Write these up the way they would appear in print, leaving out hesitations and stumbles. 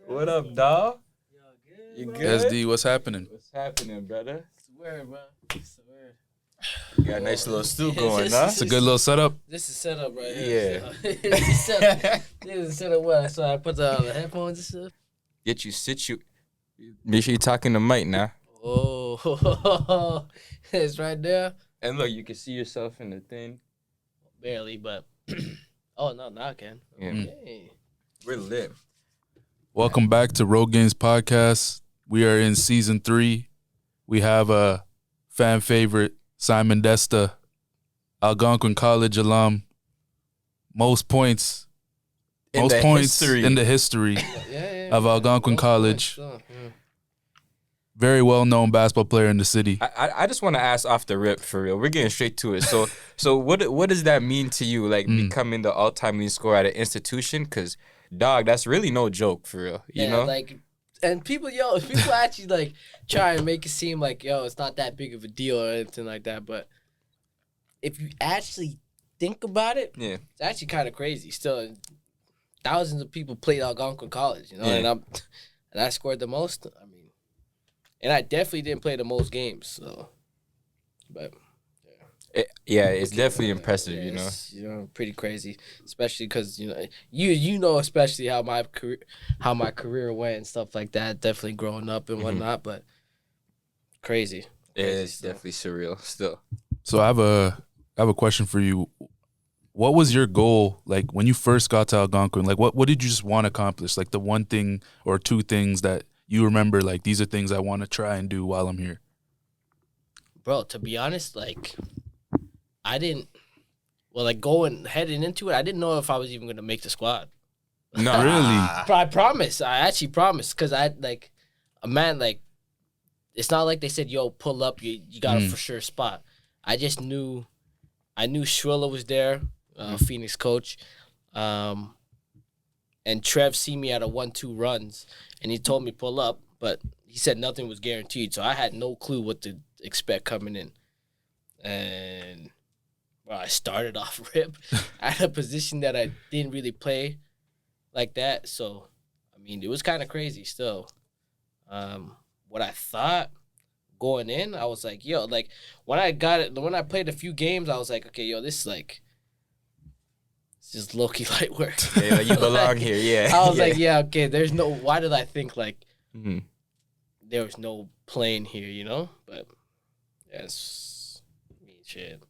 What up, dawg? You good? SD, what's happening? What's happening, brother? It's weird, bro. It's weird. You got a nice little stew going, huh? It's a good little setup. This is set up right Yeah. here. This is set up well. So I put the headphones and stuff. Get you sit. Make sure you're talking to Mike now. Oh, it's right there. And look, you can see yourself in the thing. Barely, but oh no, now I can. Yeah. Okay. We're lit. Welcome back to Rogan's podcast. We are in season 3. We have a fan favorite, Simon Desta, Algonquin College alum. Most points in the history of Algonquin College. Very well-known basketball player in the city. I just want to ask off the rip for real. We're getting straight to it. So what does that mean to you, like becoming the all-time leading scorer at an institution? Because, dog, that's really no joke for real. You know? Like, and people actually like try and make it seem like, it's not that big of a deal or anything like that. But if you actually think about it, yeah, it's actually kind of crazy. Still, thousands of people played Algonquin College, and I scored the most. I mean, and I definitely didn't play the most games. So, but it's definitely impressive. It's, pretty crazy, especially because you know especially how my career went and stuff like that. Definitely growing up and whatnot, but crazy. It's definitely surreal still. So I have a question for you. What was your goal, like, when you first got to Algonquin? Like, what did you just want to accomplish? Like, the one thing or two things that you remember, like, these are things I want to try and do while I'm here? Bro, to be honest, like, heading into it, I didn't know if I was even going to make the squad. No. Really? But I promise. I actually promised because it's not like they said, yo, pull up, you got a for sure spot. I knew Shrilla was there, Phoenix coach, and Trev see me at a 1-2 runs, and he told me pull up, but he said nothing was guaranteed, so I had no clue what to expect coming in. And I started off rip at a position that I didn't really play like that, so, I mean, it was kind of crazy still. What I thought going in, I was like, when I played a few games, I was like, okay, this is just low-key light work. Yeah, like you belong here, yeah. I was like, okay, why did I think, there was no playing here, But, yes, shit.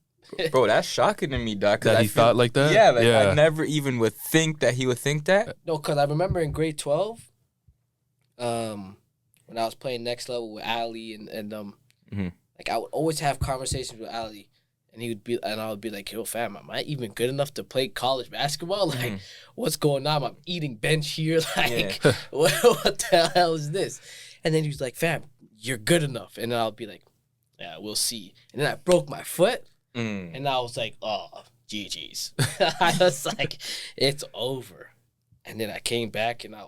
Bro, that's shocking to me, Doc. That he thought like that? Yeah, I never even would think that he would think that. No, because I remember in grade 12, when I was playing next level with Ali and like I would always have conversations with Ali, and I would be like, yo, fam, am I even good enough to play college basketball? Like, what's going on? I'm eating bench here. Like, what the hell is this? And then he was like, fam, you're good enough. And then I'll be like, yeah, we'll see. And then I broke my foot, and I was like, oh, GG's. I was like, it's over. And then I came back, and then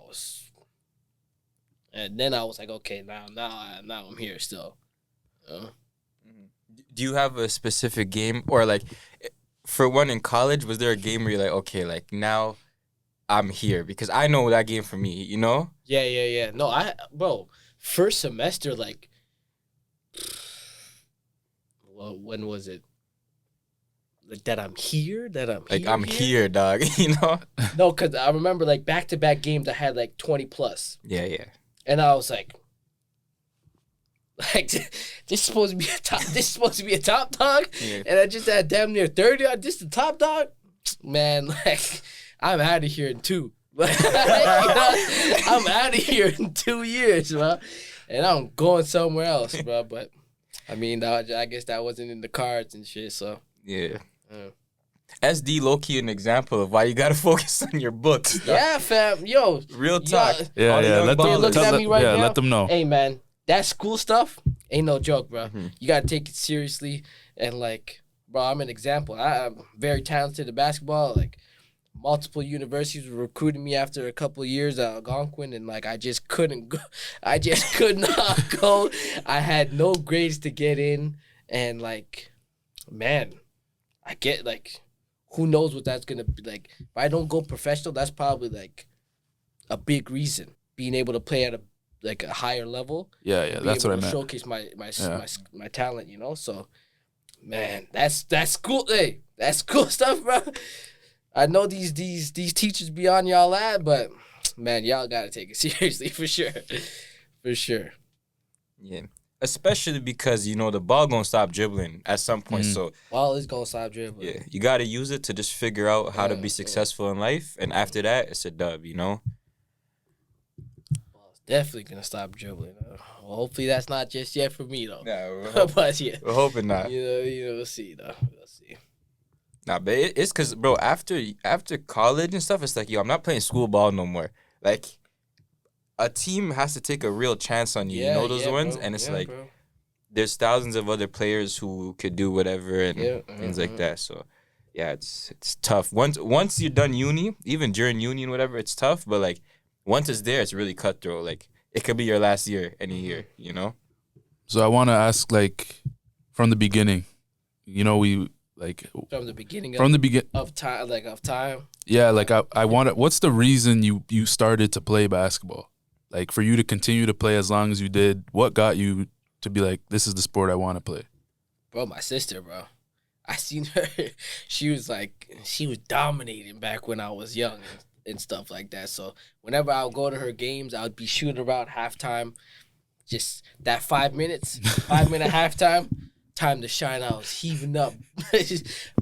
I was like, okay, now I'm here still. Do you have a specific game, or like, for one in college, was there a game where you're like, okay, like now I'm here? Because I know that game for me, Yeah. No, bro, first semester, like, well, when was it? Like that I'm here? I'm here, dog, No, because I remember, like, back-to-back games I had, like, 20 plus. Yeah. And I was like, this is supposed to be a top dog? Yeah. And I just had damn near 30 on just the top dog? Man, like, I'm out of here in 2. I'm out of here in 2 years, bro. And I'm going somewhere else, bro. But, I mean, I guess that wasn't in the cards and shit, so. Yeah. SD low-key an example of why you gotta focus on your books. Yeah, fam. Yo. Real talk. Yeah. Let them know. Hey, man, that school stuff ain't no joke, bro. You gotta take it seriously. And, like, bro, I'm an example. I'm very talented at basketball. Like, multiple universities were recruiting me after a couple of years at Algonquin, and, like, I just couldn't go. I just could not go. I had no grades to get in. And, like, man, I get, like, who knows what that's going to be. Like, if I don't go professional, that's probably, like, a big reason. being able to play at a higher level. Yeah, that's what I meant. Showcase my talent, you know. So, man, that's cool. Hey, that's cool stuff, bro. I know these teachers be on y'all at, but man, y'all gotta take it seriously for sure, for sure. Yeah, especially because you know the ball gonna stop dribbling at some point. So ball is gonna stop dribbling. Yeah, you gotta use it to just figure out how to be successful in life, and after that, it's a dub. You know. Ball's definitely gonna stop dribbling. Well, hopefully that's not just yet for me though. Nah, but yeah, we're hoping not. We'll see though. We'll see. Nah, but it's cause bro, after college and stuff, it's like yo, I'm not playing school ball no more. Like, a team has to take a real chance on you. You know those ones, and it's like there's thousands of other players who could do whatever and things like that. So yeah, it's tough. Once you're done uni, even during uni and whatever, it's tough. But like once it's there, it's really cutthroat. Like it could be your last year, any year. You know. So I want to ask, like, from the beginning, you know, from the beginning of time. Yeah, like I want to. What's the reason you started to play basketball? Like, for you to continue to play as long as you did, what got you to be like, this is the sport I want to play? Bro, my sister, bro. I seen her. She was dominating back when I was young and stuff like that. So whenever I would go to her games, I would be shooting around halftime. Just that 5 minutes, 5 minute halftime. Time to shine. I was heaving up,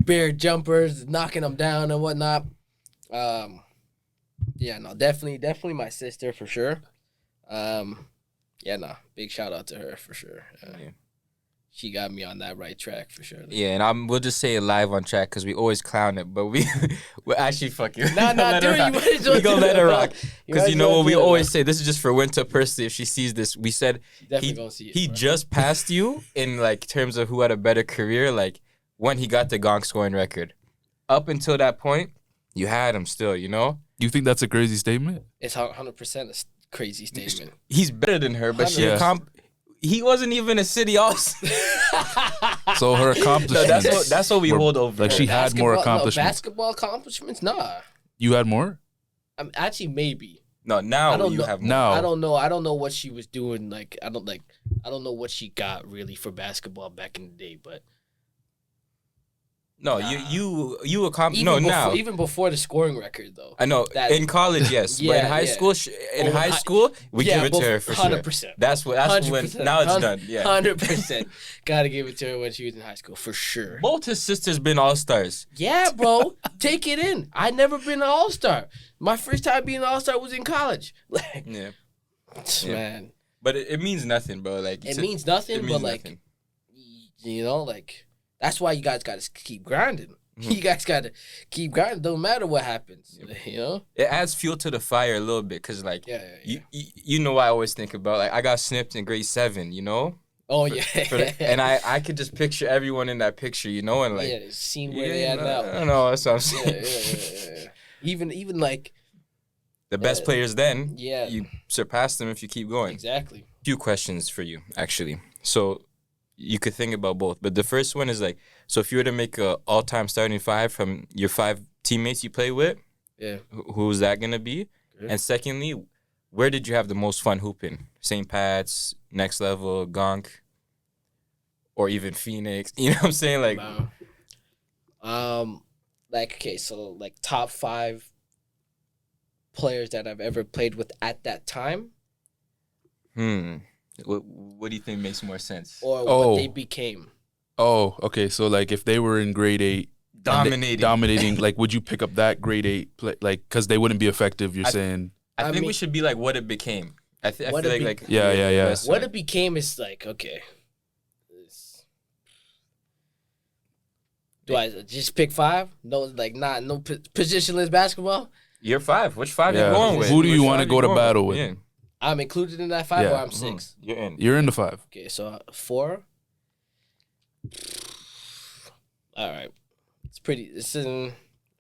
bare jumpers, knocking them down and whatnot. Definitely my sister for sure. Big shout out to her for sure. She got me on that right track for sure. Yeah, and we'll just say it live on track because we always clown it, but we're actually fucking. Nah, dude, we gonna let her rock because you know what we always say. This is just for Winter personally. If she sees this, we said he just passed you in like terms of who had a better career. Like when he got the Gonk scoring record, up until that point, you had him still. You know. You think that's a crazy statement? It's 100% a crazy statement. He's better than her, but he wasn't even a city all-star. So her accomplishments. No, that's what we hold over. Like she had more accomplishments. Basketball accomplishments? Nah. You had more? Actually, maybe. No, now you have more. No. I don't know. I don't know what she was doing. Like I don't know what she got really for basketball back in the day, but. No, you accomplished. No, now even before the scoring record though. I know in college, yes, but in high school, we give it to her for 100%. sure. That's when now it's done. Yeah, 100%. Gotta give it to her when she was in high school for sure. Both his sisters been all-stars. Yeah, bro, take it in. I never been an all-star. My first time being an all-star was in college. Like, man. But it means nothing, bro. Like it means nothing, but like, nothing. You know, like. That's why you guys got to keep grinding. Mm-hmm. You guys got to keep grinding. Don't matter what happens. You know? It adds fuel to the fire a little bit because, like, you know what I always think about? Like, I got snipped in grade 7, you know? Oh, and I could just picture everyone in that picture, you know? And, like, seeing where they at now. I don't know. That's what I'm saying. Yeah. Even like... The best players then, you surpass them if you keep going. Exactly. A few questions for you, actually. So... You could think about both, but the first one is like, so if you were to make a all-time starting 5 from your 5 teammates you play with, who's that gonna be? Good. And secondly, where did you have the most fun hooping? St. Pat's, Next Level, Gonk, or even Phoenix? You know what I'm saying? Like, so top 5 players that I've ever played with at that time. What do you think makes more sense? Or what they became. Oh, okay. So, like, if they were in grade 8, dominating, like, would you pick up that grade 8 play? Like, because they wouldn't be effective. You're saying. I think we should be like what it became. I feel like yeah. What it became is like, okay. Do I just pick 5? No, like no positionless basketball. You're 5. Which 5 you going with? Who do you want to go to battle with? Yeah. I'm included in that 5 or I'm 6? You're in. You're in the 5. Okay, so 4. All right. Let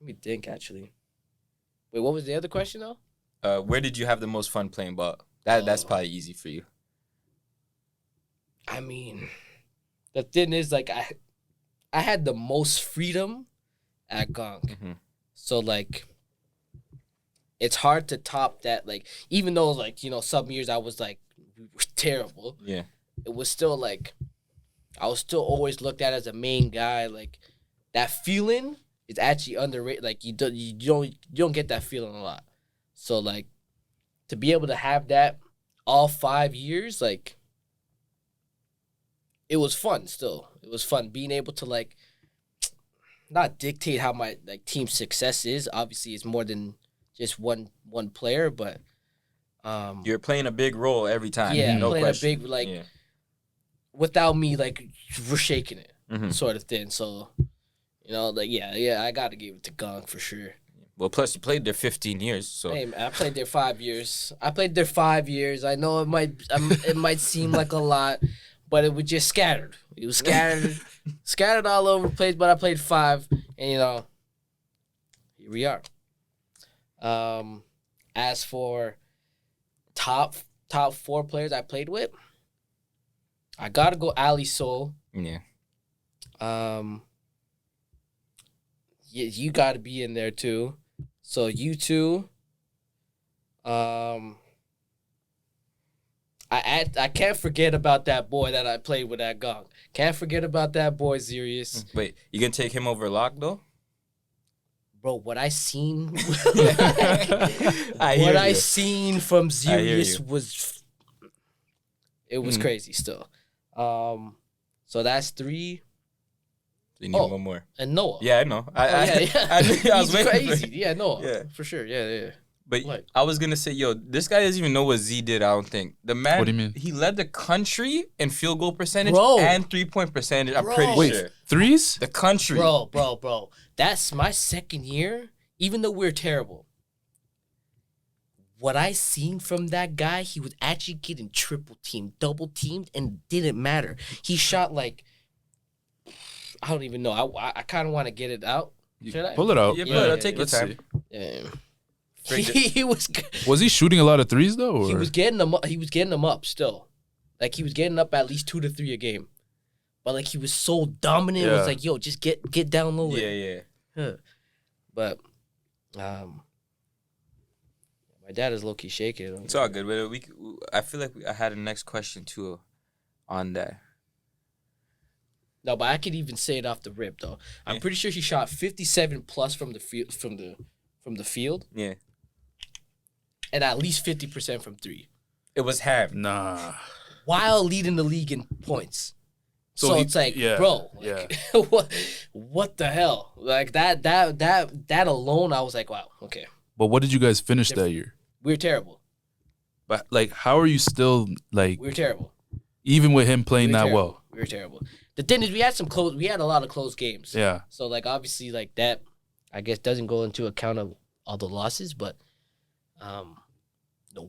me think, actually. Wait, what was the other question, though? Where did you have the most fun playing ball? That's probably easy for you. I mean, the thing is, like, I had the most freedom at Gonk. Mm-hmm. So, like, it's hard to top that. Like, even though, like, some years I was, like, terrible. Yeah. It was still, like, I was still always looked at as a main guy. Like, that feeling is actually underrated. Like, you don't get that feeling a lot. So, like, to be able to have that all 5 years, like, it was fun still. It was fun being able to, like, not dictate how my, like, team's success is. Obviously, it's more than just one player, but you're playing a big role every time. Yeah, no playing question. a big, like, without me, like, we're shaking it, sort of thing. So, like, yeah, I got to give it to Gong for sure. Well, plus you played there 15 years, so. Hey, man, I played there 5 years. I know it might seem like a lot, but it was just scattered. It was scattered all over the place. But I played 5, and here we are. As for top 4 players I played with, I gotta go Ali Soul. Yeah. You gotta be in there too. So you two. I can't forget about that boy that I played with at Gong. Can't forget about that boy, Zirius. Wait, you gonna take him over Locke though? Bro, what I seen, I seen from Zirius was, it was crazy still. So that's 3. You need one more. And Noah. Yeah, I know. Yeah. I knew I was He's waiting crazy. for Yeah, Noah. Yeah. For sure. Yeah. But Like, I was gonna say, this guy doesn't even know what Z did. I don't think the man. What do you mean? He led the country in field goal percentage Bro. and 3-point percentage. I'm Bro. pretty Wait, sure. threes? The country, bro. That's my second year. Even though we're terrible, what I seen from that guy, he was actually getting triple teamed, double teamed, and it didn't matter. He shot like, I don't even know. I kind of want to get it out. Should I? Pull it out. Yeah, pull it out. Take your Let's time. Yeah. He was. Was he shooting a lot of threes though? Or? He was getting them. He was getting them up still. Like, he was getting up at least 2 to 3 a game. But, like, he was so dominant. It was like, yo, just get down low. Yeah. But my dad is low key shaking it. It's all good. But I feel like I had a next question too, on that. No, but I could even say it off the rip though. I'm pretty sure he shot 57 plus from the field. From the field. Yeah. And at least 50% from 3. It was Ham. Nah. While leading the league in points. So it's like, bro, like, what the hell? Like that alone, I was like, wow, okay. But what did you guys finish that year? We were terrible. But like, how are you still like? We were terrible. Even with him playing that well. We were terrible. The thing is, we had a lot of close games. Yeah. So, like, obviously, like, that, I guess, doesn't go into account of all the losses, but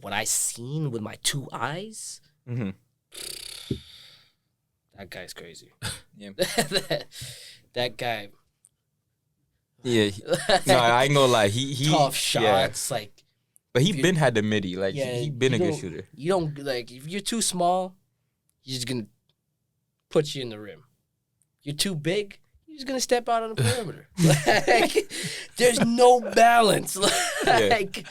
what I seen with my 2 eyes, that guy's crazy. Yeah. that guy. Yeah. No, I ain't gonna lie. He tough shots, like. But he been had the midi. Like, he been a good shooter. You don't, like, if you're too small, he's just gonna put you in the rim. You're too big, he's just gonna step out on the perimeter. Like, there's no balance. Like,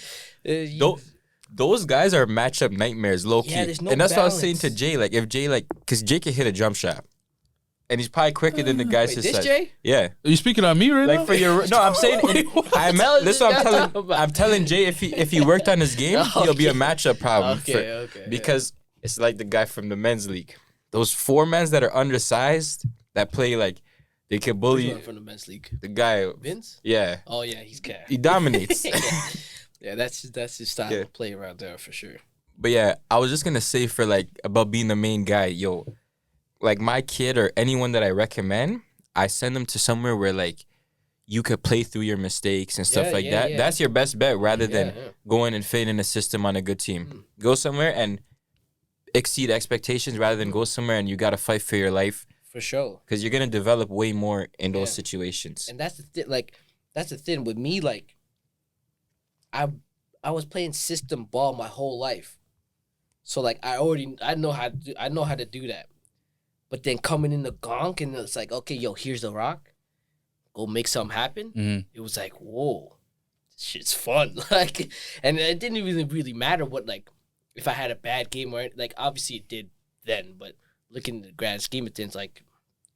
those guys are matchup nightmares, low key. Yeah, there's no and that's balance. what I was saying to Jay. Like, if Jay, like, because Jay can hit a jump shot, and he's probably quicker than the guys. Wait, this Jay? Yeah. Are you speaking on me right now? Like, for your I'm saying this is what I'm telling Jay, if he worked on his game, he'll be a matchup problem. Because it's like the guy from the men's league. Those 4 men that are undersized that play, like, they can bully you. From the men's league. The guy Vince? Yeah. Oh yeah, he's cat. He dominates. Yeah, that's his style of play around there for sure. But yeah, I was just gonna say for like about being the main guy, yo, like my kid or anyone that I recommend, I send them to somewhere where like you could play through your mistakes and stuff like that. Yeah. That's your best bet rather than going and fading a system on a good team. Go somewhere and exceed expectations rather than go somewhere and you gotta fight for your life. For sure. Because you're gonna develop way more in those situations. And that's the thing. Like, that's the thing with me. Like, I was playing system ball my whole life, so like I know how to do that. But then coming in the gonk and it's like, okay, yo, here's the rock, go make something happen. It was like, whoa, shit's fun. Like, and it didn't even really matter what, like, if I had a bad game or, like, obviously it did then, but looking at the grand scheme of things, like,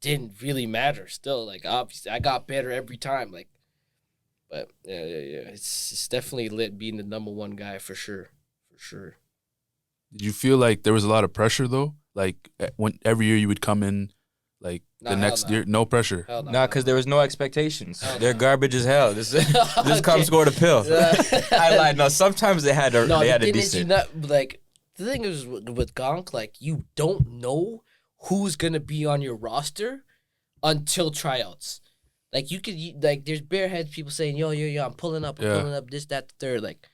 didn't really matter still. Like, obviously, I got better every time. Like, but, yeah. It's definitely lit being the number one guy for sure. For sure. Did you feel like there was a lot of pressure, though? Like, when every year you would come in, like, the next year, no pressure? Nah, because there was no expectations. They're garbage as hell. This come score the pill. I lied. No, sometimes they had a decent. Like, the thing is with Gonk, like, you don't know who's gonna be on your roster until tryouts. Like, like, there's bareheads people saying, yo, I'm pulling up, this, that, the third. Like,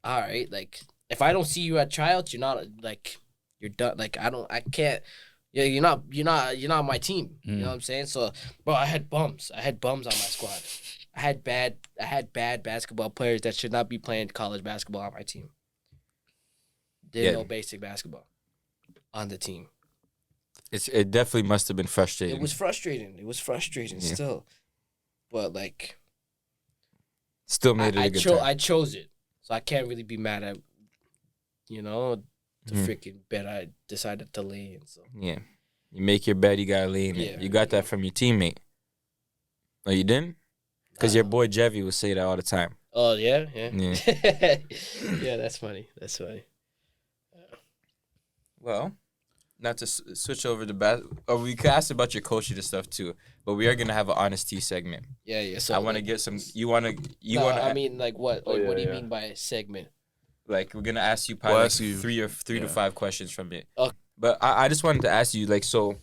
all right, like, if I don't see you at tryouts, you're not, like, you're done. Like, I can't. Yeah, you're not my team. You know what I'm saying? So, bro, I had bums. I had bums on my squad. I had bad basketball players that should not be playing college basketball on my team. Didn't know basic basketball on the team. It definitely must have been frustrating. It was frustrating still. But, like, still made it a good time. I chose it. So I can't really be mad at, the freaking bet I decided to lay in. So yeah, you make your bet, you gotta lay in it. You got that from your teammate. Oh, you didn't? Because your boy Jevy would say that all the time. Oh yeah. Yeah, that's funny. Well, not to switch over to we could ask about your coaching and stuff too, but we are gonna have an honesty segment. Yeah. So I want to get some. I mean, like what? Like, what do you mean by a segment? Like, we're gonna ask you probably three to five questions from it. Okay. But I just wanted to ask you, like, so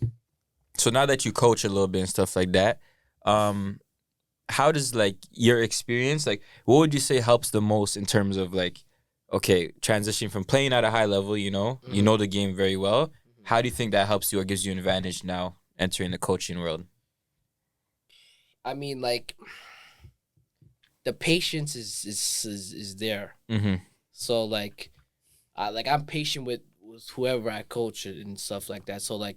now that you coach a little bit and stuff like that, how does, like, your experience, like, what would you say helps the most in terms of, like, okay, transitioning from playing at a high level, you know the game very well. How do you think that helps you or gives you an advantage now entering the coaching world? I mean, like, the patience is there. Mm-hmm. So, like, I'm patient with whoever I coach and stuff like that. So, like,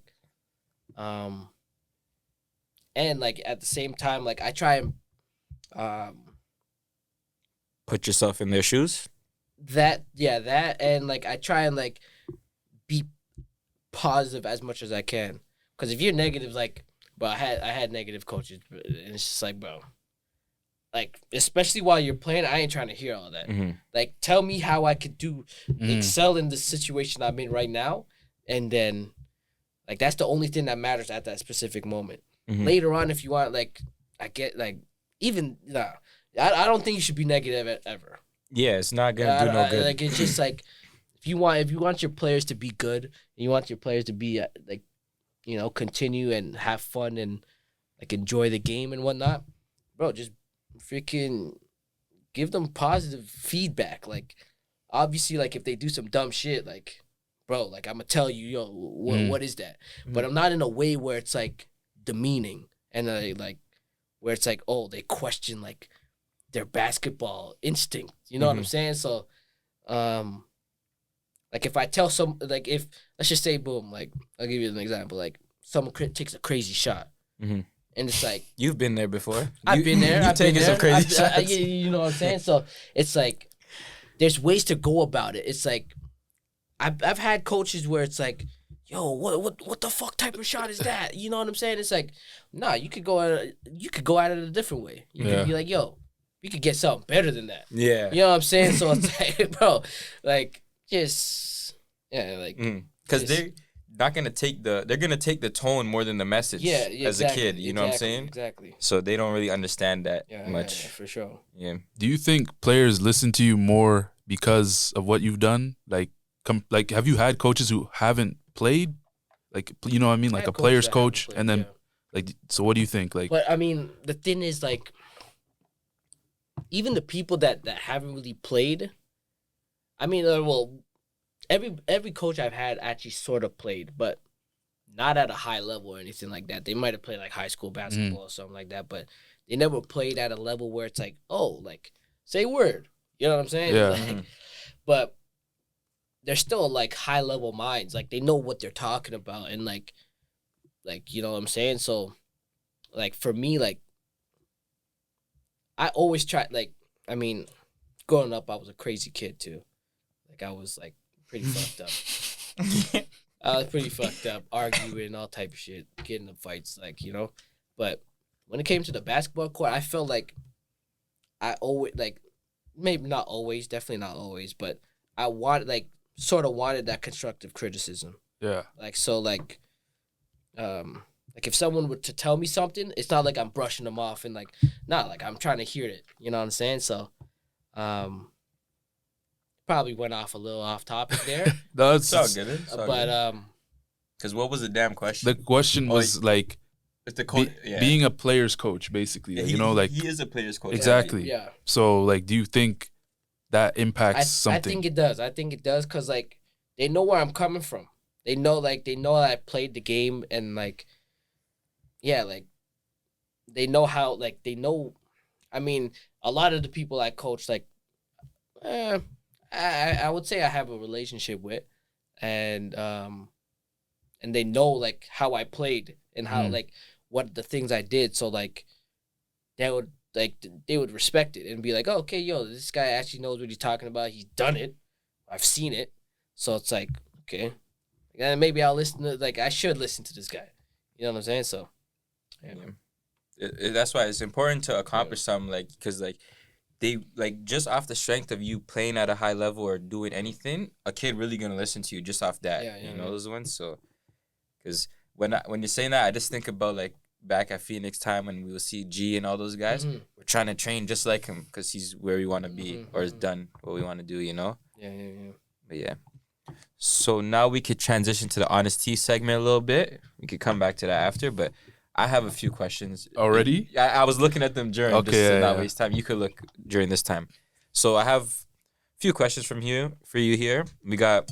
and, like, at the same time, like, I try and put yourself in their shoes. That and, like, I try and, like, be positive as much as I can. Because if you're negative, like, bro, I had negative coaches, and it's just like, bro. Like, especially while you're playing, I ain't trying to hear all that. Mm-hmm. Like, tell me how I could excel in the situation I'm in right now, and then, like, that's the only thing that matters at that specific moment. Mm-hmm. Later on, if you want, like, I get, like, I don't think you should be negative ever. Yeah, it's not gonna do no good. Like, it's just like, if you want your players to be good, and you want your players to be like, continue and have fun and, like, enjoy the game and whatnot, bro, just freaking give them positive feedback. Like, obviously, like, if they do some dumb shit, like, bro, like, I'm gonna tell you, yo, what is that? But I'm not in a way where it's, like, demeaning and, like, where it's like, oh, they question, like, their basketball instinct. You know what I'm saying? So, like, if I tell if, let's just say, boom, like, I'll give you an example. Like, someone takes a crazy shot. Mm-hmm. And it's like, you've been there before. I've been there. You've taken some crazy shots. You know what I'm saying? So it's like, there's ways to go about it. It's like, I've had coaches where it's like, yo, what the fuck type of shot is that? You know what I'm saying? It's like, nah, you could go at it a different way. You could be like, yo, we could get something better than that. Yeah. You know what I'm saying? So it's like, bro, like, just, yeah, like, because they're not gonna they're gonna take the tone more than the message. Yeah, as a kid, you know what I'm saying? Exactly. So they don't really understand that much. Yeah, for sure. Yeah. Do you think players listen to you more because of what you've done? Like, have you had coaches who haven't played? Like, you know what I mean? Like a player's coach, and then, like, so what do you think? Like, but I mean, the thing is, like, even the people that haven't really played, I mean, well, every coach I've had actually sort of played, but not at a high level or anything like that. They might have played, like, high school basketball or something like that, but they never played at a level where it's like, oh, like, say word. You know what I'm saying? Yeah. Like, but they're still, like, high level minds. Like, they know what they're talking about, and like you know what I'm saying? So, like, for me, like, I always try, like, I mean, growing up, I was a crazy kid too. Like I was like pretty fucked up. I was pretty fucked up, arguing all type of shit, getting in fights, like But when it came to the basketball court, I felt like I always maybe not always, definitely not always, but I wanted that constructive criticism. Yeah. Like if someone were to tell me something, it's not like I'm brushing them off and like I'm trying to hear it. You know what I'm saying? So, probably went off a little off topic there. That's all good. But because what was the damn question? The question was like it's the being a player's coach, basically. Yeah, he is a player's coach. Exactly. Yeah. So like, do you think that impacts something? I think it does because like they know where I'm coming from. They know I played the game and like. Yeah, like, they know how, like, they know, I mean, a lot of the people I coach, like, I would say I have a relationship with, and they know, like, how I played and how, like, what the things I did, so, like, they would respect it and be like, oh, okay, yo, this guy actually knows what he's talking about, he's done it, I've seen it, so it's like, okay, and maybe I'll listen to, like, I should listen to this guy, you know what I'm saying, so. Yeah. That's why it's important to accomplish something, like, because like they like just off the strength of you playing at a high level or doing anything, a kid really gonna listen to you just off that. Those ones. So, because when you're saying that, I just think about like back at Phoenix time when we will see G and all those guys. Mm-hmm. We're trying to train just like him because he's where we want to be or has done what we want to do. Yeah. But yeah. So now we could transition to the honest tea segment a little bit. We could come back to that after, but. I have a few questions. Already? I was looking at them during, just to not waste time. You could look during this time. So I have a few questions for you here. We got,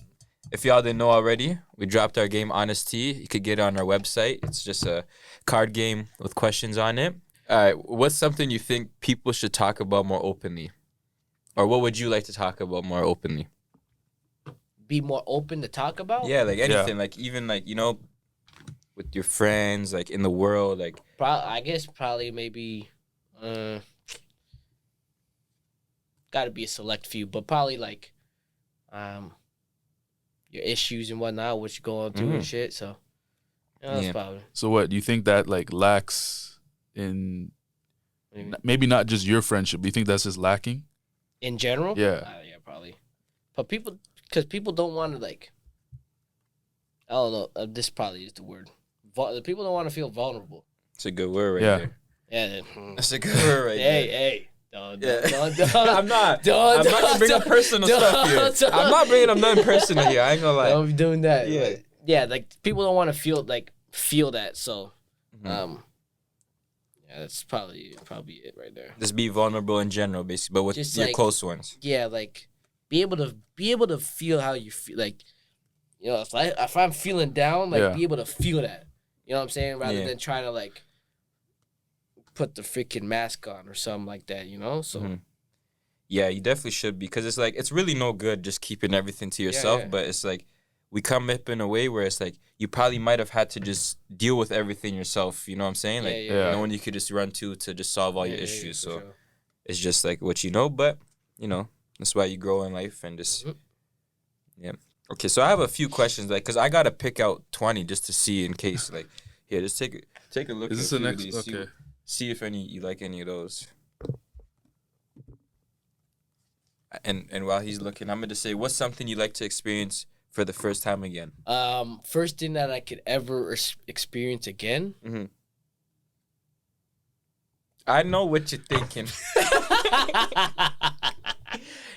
if y'all didn't know already, we dropped our game Honest Tea. You could get it on our website. It's just a card game with questions on it. All right, what's something you think people should talk about more openly? Or what would you like to talk about more openly? Be more open to talk about? Yeah, like anything. Like even like, with your friends, like in the world, like I guess probably maybe gotta be a select few, but probably like your issues and whatnot, what you're going through and shit. So that's probably. So what do you think that like lacks in maybe not just your friendship, but you think that's just lacking? In general? Yeah. Yeah, probably. But because people don't want to like I don't know, this probably is the word. People don't want to feel vulnerable. It's a good word there. Yeah. That's a good word right there. Hey. Don't. I'm not going to bring up personal stuff here. I'm not bringing up nothing personal here. I ain't going to lie. Don't be doing that. Yeah. Yeah, like, people don't want to feel that, so, yeah, that's probably it right there. Just be vulnerable in general, basically, but with just your close ones. Yeah, like, be able to feel how you feel, like, if I'm feeling down, like, be able to feel that. You know what I'm saying? Rather than trying to, like, put the freaking mask on or something like that, So, yeah, you definitely should, because it's like, it's really no good just keeping everything to yourself, but it's like, we come up in a way where it's like, you probably might have had to just deal with everything yourself, you know what I'm saying? Like, no one you could just run to just solve all your issues, so sure. It's just like what but, that's why you grow in life and just, Okay, so I have a few questions, like, because I got to pick out 20 just to see in case, like, here, just take a look. Is this the next? Okay. See if you like any of those. And while he's looking, I'm going to say, what's something you'd like to experience for the first time again? First thing that I could ever experience again? Mm-hmm. I know what you're thinking.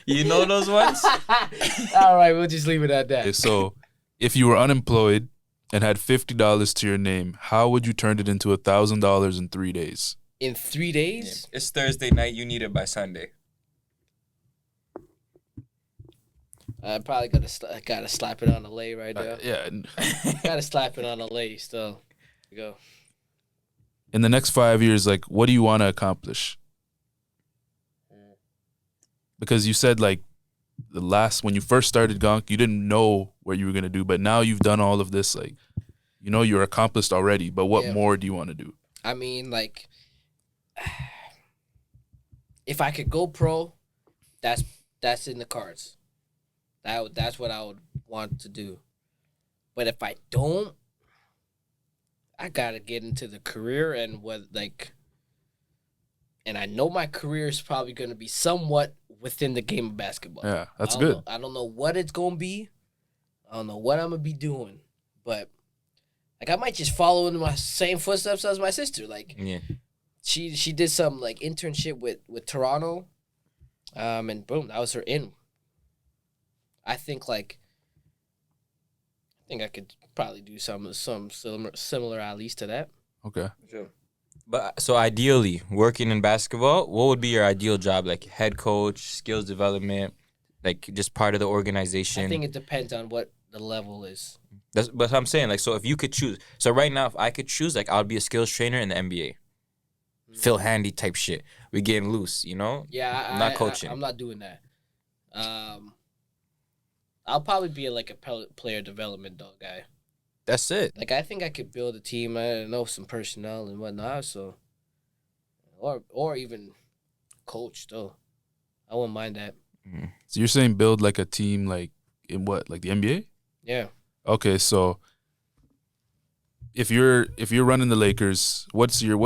You know those ones? All right, we'll just leave it at that. Okay, so, if you were unemployed and had $50 to your name, how would you turn it into $1,000 in 3 days? In 3 days? Yeah. It's Thursday night. You need it by Sunday. I probably gotta slap it on the lay right there. Yeah. Gotta slap it on the lay still. Go. In the next 5 years, like, what do you want to accomplish? Because you said, like, when you first started Gonk, you didn't know what you were going to do, but now you've done all of this, like, you're accomplished already, but what more do you want to do? I mean, like, if I could go pro, that's in the cards. That's what I would want to do. But if I don't, I gotta get into the career and and I know my career is probably gonna be somewhat within the game of basketball. Yeah, that's good. I don't know what it's gonna be. I don't know what I'm gonna be doing, but like I might just follow in my same footsteps as my sister. Like, Yeah. She did some like internship with Toronto, and boom, that was her in. I think I could probably do some similar at least to that. Okay. Sure. But so ideally, working in basketball, what would be your ideal job? Like head coach, skills development, like just part of the organization. I think it depends on what the level is. But I'm saying, like, so if you could choose, so right now, if I could choose, like, I'll be a skills trainer in the NBA. Phil Handy type shit. We getting loose, you know? Yeah, I'm not coaching. I'm not doing that. I'll probably be like a player development dog guy. That's it. Like I think I could build a team. I know some personnel and whatnot. So, or even coach though. I wouldn't mind that. So you're saying build like a team like in what, like the NBA? Yeah. Okay, so if you're running the Lakers, what's your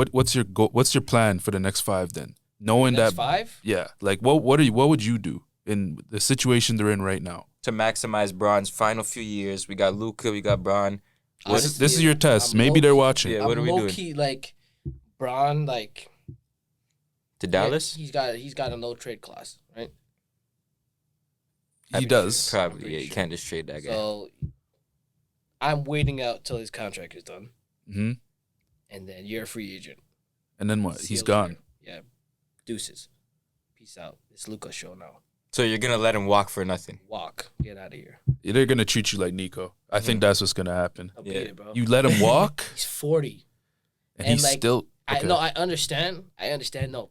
goal, what's your plan for the next 5 then? Knowing next that 5? Yeah, like what would you do in the situation they're in right now? To maximize Braun's final few years, we got Luka, we got Braun. This is your test. Maybe they're watching. Yeah, what are we doing? Key, like Braun, like to Dallas. He's got a no trade clause, right? He does. Probably. Yeah, you can't just trade that guy. So I'm waiting out till his contract is done. Mm-hmm. And then you're a free agent. And then what? See He's you gone. later. Yeah. Deuces. Peace out. It's Luka's show now. So you're gonna let him walk for nothing? Walk. Get out of here. They're gonna treat you like Nico. I think that's what's gonna happen. I'll beat it, bro. You let him walk, He's 40. and he's like, still. Okay. I understand. No.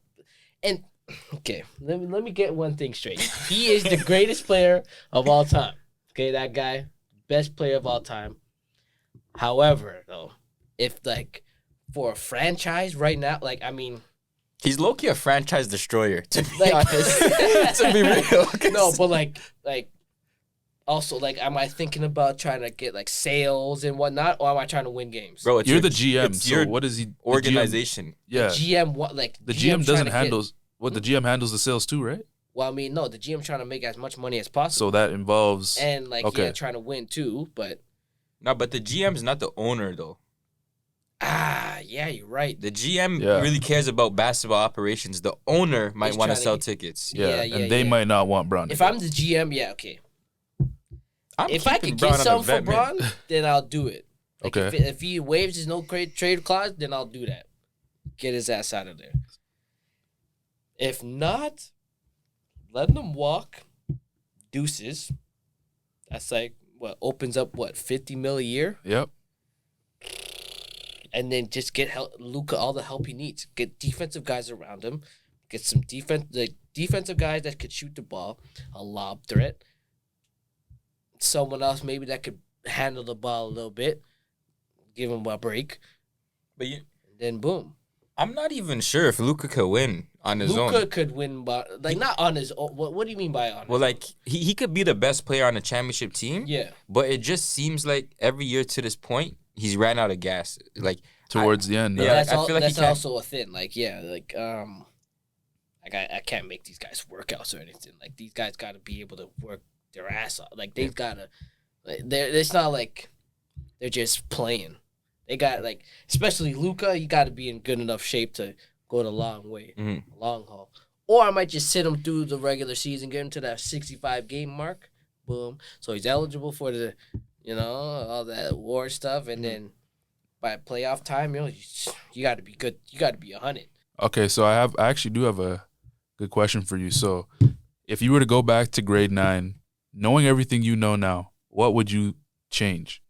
And okay, let me get one thing straight. He is the greatest player of all time. Okay, that guy, best player of all time. However, though, if like for a franchise right now, like I mean, he's low-key a franchise destroyer. To be like, honest, to be real. No, but like also like, am I thinking about trying to get like sales and whatnot, or am I trying to win games? Bro, you're the GM. So what is he? Organization. Yeah. The GM what like the GM doesn't handle. The GM handles the sales too, right? Well, I mean, no, the GM trying to make as much money as possible. So that involves and like trying to win too, but no, but the GM is not the owner though. Yeah, you're right. The GM really cares about basketball operations. The owner might want to sell tickets. And they might not want Braun. If I'm the GM, okay. If I could get something for Braun, then I'll do it. Like okay. If he waives his no trade clause, then I'll do that. Get his ass out of there. If not, letting him walk, deuces. That's like what opens up 50 mil a year. Yep. And then just get Luka all the help he needs. Get defensive guys around him. Get some defensive guys that could shoot the ball, a lob threat. Someone else maybe that could handle the ball a little bit. Give him a break. But then boom. I'm not even sure if Luka could win on his own. Luka could win, but like not on his own. What do you mean by on his own? Well, like he could be the best player on a championship team. Yeah. But it just seems like every year to this point, he's ran out of gas. Like towards the end. Yeah, I feel like that's also a thing. Like I can't make these guys workouts or anything. Like these guys got to be able to work their ass off. Like they've got to. It's not like they're just playing. They got like, especially Luka, you got to be in good enough shape to go the long way, long haul. Or I might just sit him through the regular season, get him to that 65 game mark, boom. So he's eligible for the, all that award stuff, and then by playoff time, you got to be good. You got to be 100. Okay, so I actually do have a good question for you. So, if you were to go back to grade 9, knowing everything you know now, what would you change?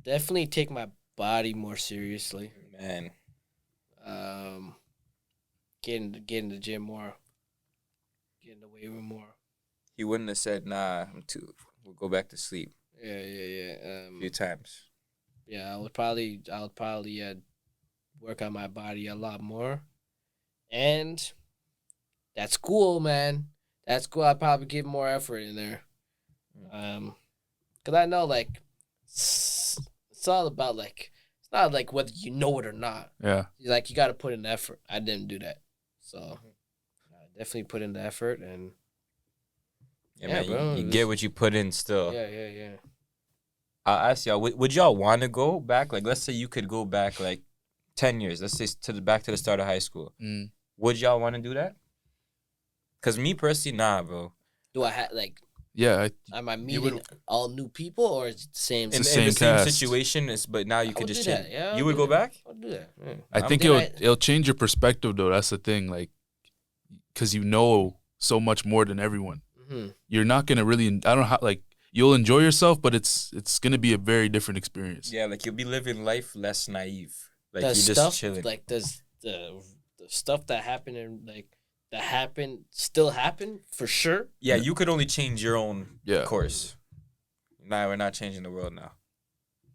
Definitely take my body more seriously. Man. Get in the gym more. Get in the weight room more. He wouldn't have said, "Nah, we'll go back to sleep." Yeah. A few times. Yeah, I would probably work on my body a lot more, And that's cool, man. That's cool. I'd probably give more effort in there. Because I know, like, it's all about, like, it's not like whether you know it or not. Yeah. Like, you got to put in the effort. I didn't do that. So, I definitely put in the effort. And, man, bro, you get what you put in still. Yeah. I'll ask y'all, would y'all want to go back? Like, let's say you could go back, like, 10 years. Let's say back to the start of high school. Would y'all want to do that? Because me personally, nah, bro. Do I have, like... Yeah. Am I meeting all new people or is it the same? In the same situation, but now you could just change. Yeah, you would go back? I'll do that. Yeah. I think it'll change your perspective, though. That's the thing. Like, because you know so much more than everyone. Mm-hmm. You're not going to really... I don't know how... Like, you'll enjoy yourself, but it's going to be a very different experience. Yeah, like, you'll be living life less naive. Like, does you're just chilling. Like, does the stuff that happened and, like, that happened still happen for sure? Yeah, you could only change your own course. Nah, we're not changing the world now.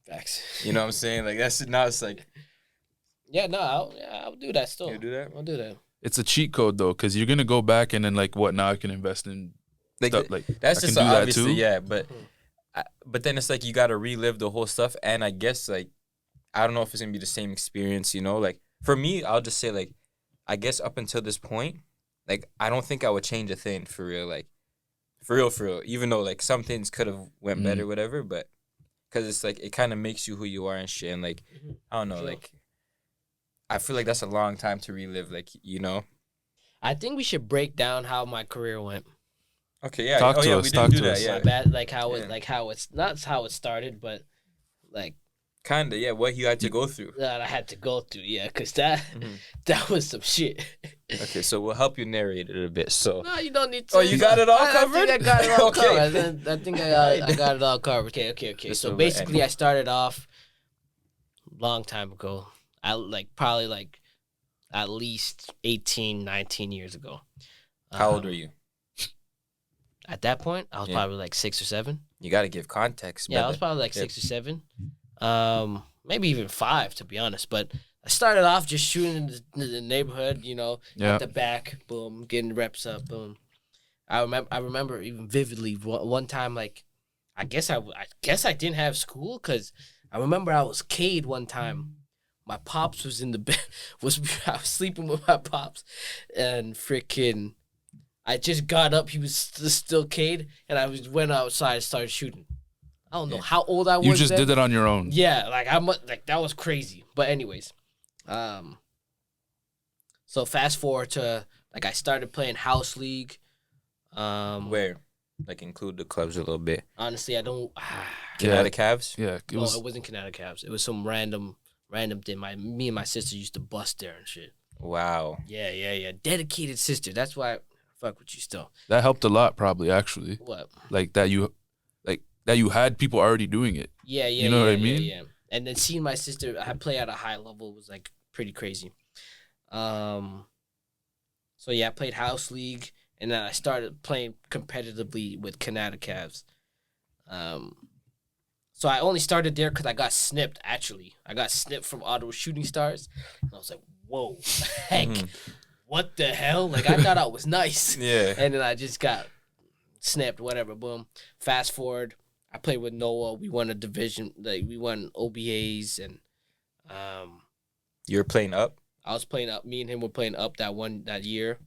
Facts. You know what I'm saying? Like that's now it's like. Yeah, no, I'll do that still. You do that? I'll do that. It's a cheat code though, because you're gonna go back and then like what now I can invest in. Like, stuff, like that's I just can do obviously that too. yeah, but then it's like you gotta relive the whole stuff, and I guess like I don't know if it's gonna be the same experience. You know, like for me, I'll just say like I guess up until this point. Like, I don't think I would change a thing for real. Like, for real. Even though, like, some things could have went better, whatever. But, because it's, like, it kind of makes you who you are and shit. And, like, I don't know. Sure. Like, I feel like that's a long time to relive. Like, you know? I think we should break down how my career went. Okay, yeah. Talk to us, we didn't do that, yeah. Bad, like, how it's, not how it started, but, like. Kind of, yeah. What you had to go through. That I had to go through, yeah. Because that was some shit. Okay, so we'll help you narrate it a bit. So no, you don't need to. Oh, you got it all covered? I think I got it all covered. I think I got it all covered. Okay. So basically, I started off a long time ago. Probably at least 18, 19 years ago. How old were you? At that point, I was probably like 6 or 7. You got to give context. Yeah, I was probably like 6 or 7. Maybe even 5, to be honest. But I started off just shooting in the neighborhood, you know, at the back, boom, getting reps up, boom. I remember even vividly one time, like, I guess I didn't have school because I remember I was K'd one time. My pops was in the bed. I was sleeping with my pops, and freaking, I just got up. He was still K'd, and I went outside and started shooting. I don't know how old I was. You just did it on your own. Yeah, like that was crazy. But anyways, so fast forward to like I started playing house league. Where? Like include the clubs a little bit. Honestly, I don't. Kinetic Cavs? Yeah, it wasn't Kinetic Cavs. It was some random thing. Me and my sister used to bust there and shit. Wow. Yeah. Dedicated sister. That's why I fuck with you still. That helped a lot, probably. Actually. What? Like that you had people already doing it. Yeah. You know what I mean? Yeah. And then seeing my sister play at a high level was like pretty crazy. So yeah, I played house league, and then I started playing competitively with Kinetic Cavs. So I only started there because I got snipped. Actually, I got snipped from Ottawa Shooting Stars, and I was like, "Whoa, heck, what the hell?" Like I thought I was nice. Yeah. And then I just got snipped. Whatever. Boom. Fast forward. I played with Noah. We won a division. Like we won OBAs, and you were playing up. I was playing up. Me and him were playing up that year.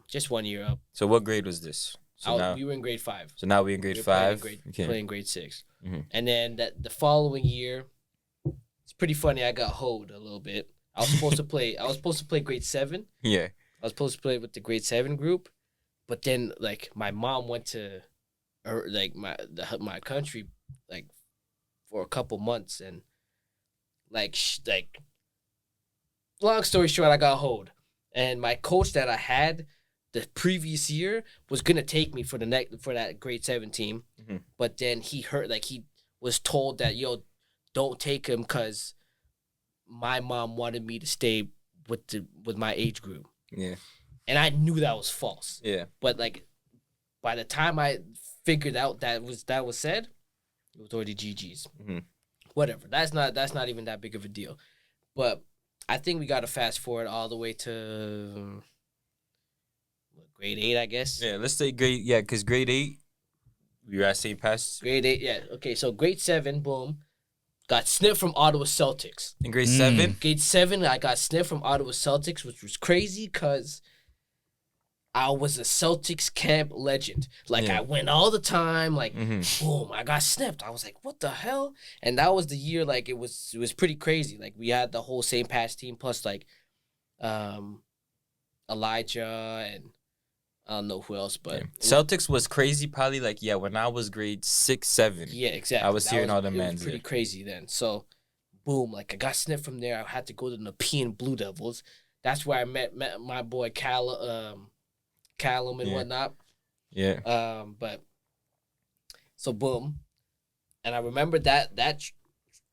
Just 1 year up. So what grade was this? We were in grade 5. So now we're in grade 5. Playing grade 6. Mm-hmm. And then the following year, it's pretty funny. I got hoed a little bit. I was supposed to play. I was supposed to play grade 7. Yeah. I was supposed to play with the grade 7 group, but then like my mom went to, my country, like for a couple months, and like long story short, I got hoed, and my coach that I had the previous year was gonna take me for that grade 7 team, but then he was told that don't take him because my mom wanted me to stay with my age group. Yeah, and I knew that was false. Yeah, but like by the time I figured out that was said, it was already GG's. Whatever. That's not even that big of a deal. But I think we got to fast forward all the way to grade 8, I guess. Yeah, let's say grade. Yeah, because grade 8, we were at St. Pat's. Grade 8, yeah. Okay, so grade 7, boom. Got snipped from Ottawa Celtics. In grade 7? Grade 7, I got snipped from Ottawa Celtics, which was crazy because I was a Celtics camp legend. Like, I went all the time. Like, boom, I got snipped. I was like, what the hell? And that was the year, like, it was pretty crazy. Like, we had the whole St. Pat's team plus, like, Elijah and I don't know who else, but... Celtics was crazy probably, like, when I was grade 6, 7. Yeah, exactly. I was hearing all the men. mans. It was pretty crazy then. So, boom, like, I got snipped from there. I had to go to the Nepean Blue Devils. That's where I met my boy Callum and whatnot. Yeah. But so boom, and I remember that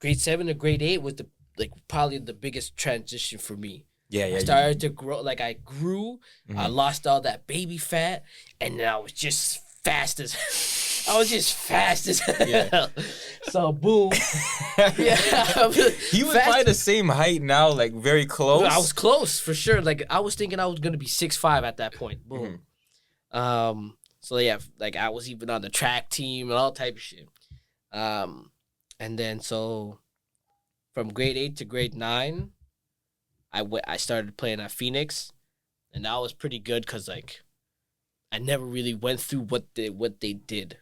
grade 7 to grade 8 was probably the biggest transition for me. Yeah. I started to grow. Like I grew. I lost all that baby fat, and then I was just fast as. hell. Yeah. So boom. Yeah. He was probably the same height now, like very close. I was close for sure. Like I was thinking I was gonna be 6'5" at that point. Boom. So yeah, like I was even on the track team and all type of shit. And then so from grade 8 to grade 9, I started playing at Phoenix, and that was pretty good because like I never really went through what they did.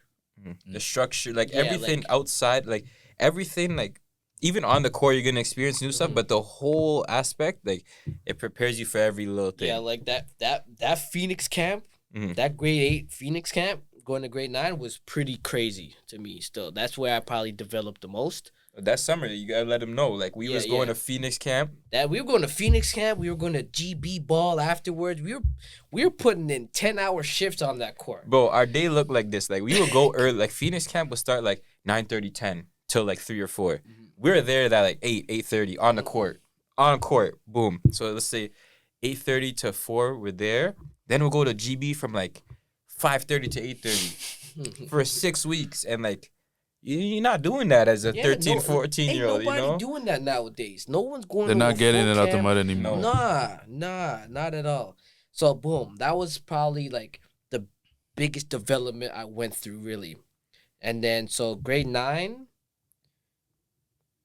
The structure, like everything outside, like everything, like even on the court, you're gonna experience new stuff. But the whole aspect, like it prepares you for every little thing. Yeah, like that Phoenix camp, that grade 8 Phoenix camp, going to grade 9 was pretty crazy to me. Still, that's where I probably developed the most. That summer, you gotta let them know. Like we was going to Phoenix camp. That we were going to Phoenix camp. We were going to GB ball afterwards. We were putting in 10-hour shifts on that court. Bro, our day looked like this. Like we would go early. Like Phoenix camp would start like 9:30, 10 till like 3 or 4. We were there at like 8:30 on the court. On court, boom. So let's say 8:30 to 4. We're there. Then we'll go to GB from like 5:30 to 8:30 for 6 weeks, and like. You're not doing that as a 13, 14-year-old, you know? Ain't nobody doing that nowadays. No one's going They're not getting it out the mud anymore. Nah, not at all. So, boom. That was probably, like, the biggest development I went through, really. And then, so, grade 9,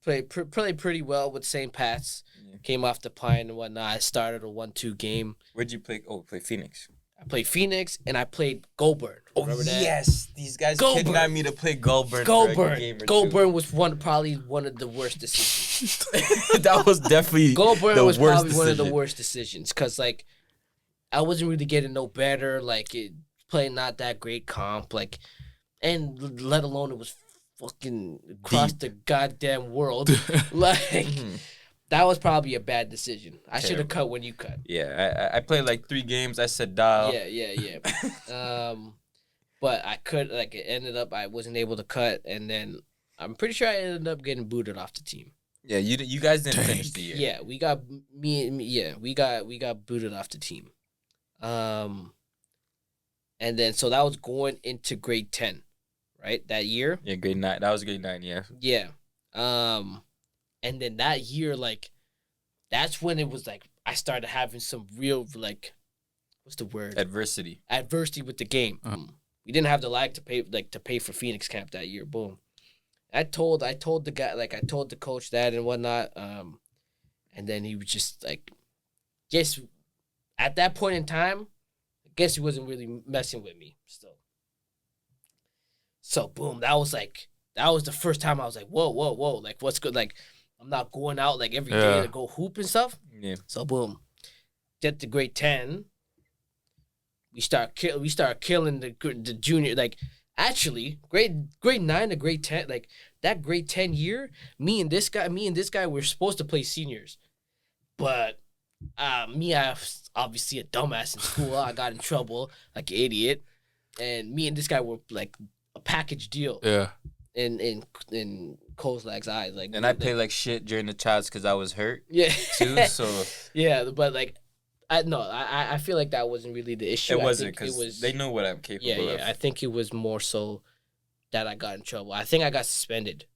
played pretty well with St. Pat's. Yeah. Came off the pine and whatnot. I started a 1-2 game. Where'd you play? Oh, play Phoenix. I played Phoenix, and I played Goulburn. Remember that? Yes. These guys kidnapped me to play Goulburn. Goulburn was probably one of the worst decisions. That was definitely Goulburn was probably one of the worst decisions because, like, I wasn't really getting no better. Like, playing not that great comp. Like, and let alone it was fucking across the goddamn world. Like... That was probably a bad decision. I should have cut when you cut. Yeah, I played like 3 games. I said dial. Yeah. But I could, like, it ended up I wasn't able to cut, and then I'm pretty sure I ended up getting booted off the team. Yeah, you guys didn't finish the year. Yeah, we got we got booted off the team. And then so that was going into grade 10, right? That year. Yeah, grade 9. That was grade 9. Yeah. Yeah. And then that year, like, that's when it was, like, I started having some real, like, what's the word? Adversity with the game. We didn't have the lag to pay for Phoenix camp that year. Boom. I told the guy, like, I told the coach that and whatnot. And then he was just, like, just at that point in time, I guess he wasn't really messing with me still. So, boom, that was the first time I was like, whoa, like, what's good? Like, I'm not going out like every day to go hoop and stuff. Yeah. So boom, get to grade 10. We start killing the junior. Like actually, grade 9 to grade 10. Like that grade 10 year, me and this guy were supposed to play seniors, but I was obviously a dumbass in school. I got in trouble like an idiot, and me and this guy were like a package deal. Yeah. In Kozlak's eyes, like, and I played like shit during the chats because I was hurt. Yeah, too. So yeah, but like, I feel like that wasn't really the issue. It wasn't because they know what I'm capable of. Yeah, I think it was more so that I got in trouble. I think I got suspended.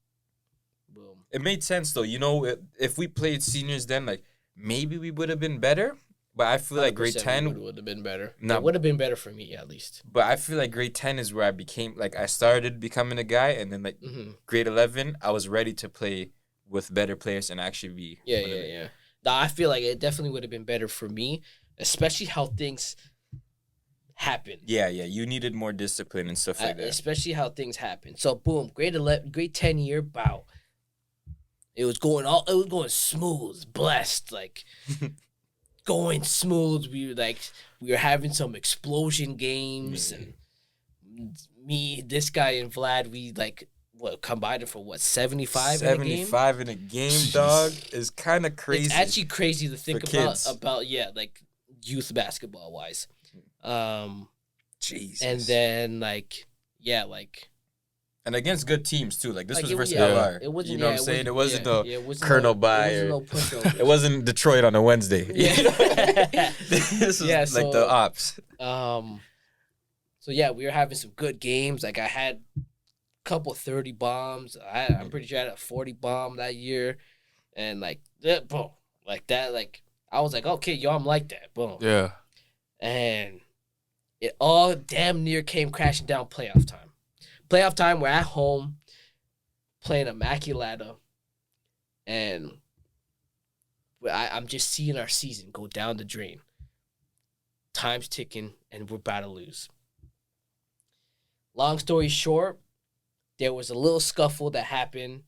Boom. It made sense though. You know, if we played seniors then, like maybe we would have been better. But I feel like grade 10 would have been better. No, it would have been better for me at least. But I feel like grade 10 is where I became like I started becoming a guy, and then like grade 11 I was ready to play with better players and actually be. Yeah. No, I feel like it definitely would have been better for me, especially how things happen. Yeah. You needed more discipline and stuff like that. Especially how things happen. So boom, grade 10 year, bow. It was going smooth, blessed, like going smooth. We were having some explosion games, and me, this guy, and Vlad, we combined it for 75 in a game? 75 in a game, dog, is kind of crazy. It's actually crazy to think about youth basketball wise. Jesus. And then and against good teams too. Like this was versus LR. It wasn't, you know what I'm saying? It wasn't Colonel By. It wasn't Detroit on a Wednesday. Yeah. This was like the ops. So yeah, we were having some good games. Like I had a couple 30 bombs. I'm pretty sure I had a 40 bomb that year, and boom, like that. Like I was like, okay, yo, I'm like that. Boom. Yeah. And it all damn near came crashing down playoff time. Playoff time, we're at home playing Immaculata, and I'm just seeing our season go down the drain. Time's ticking, and we're about to lose. Long story short, there was a little scuffle that happened,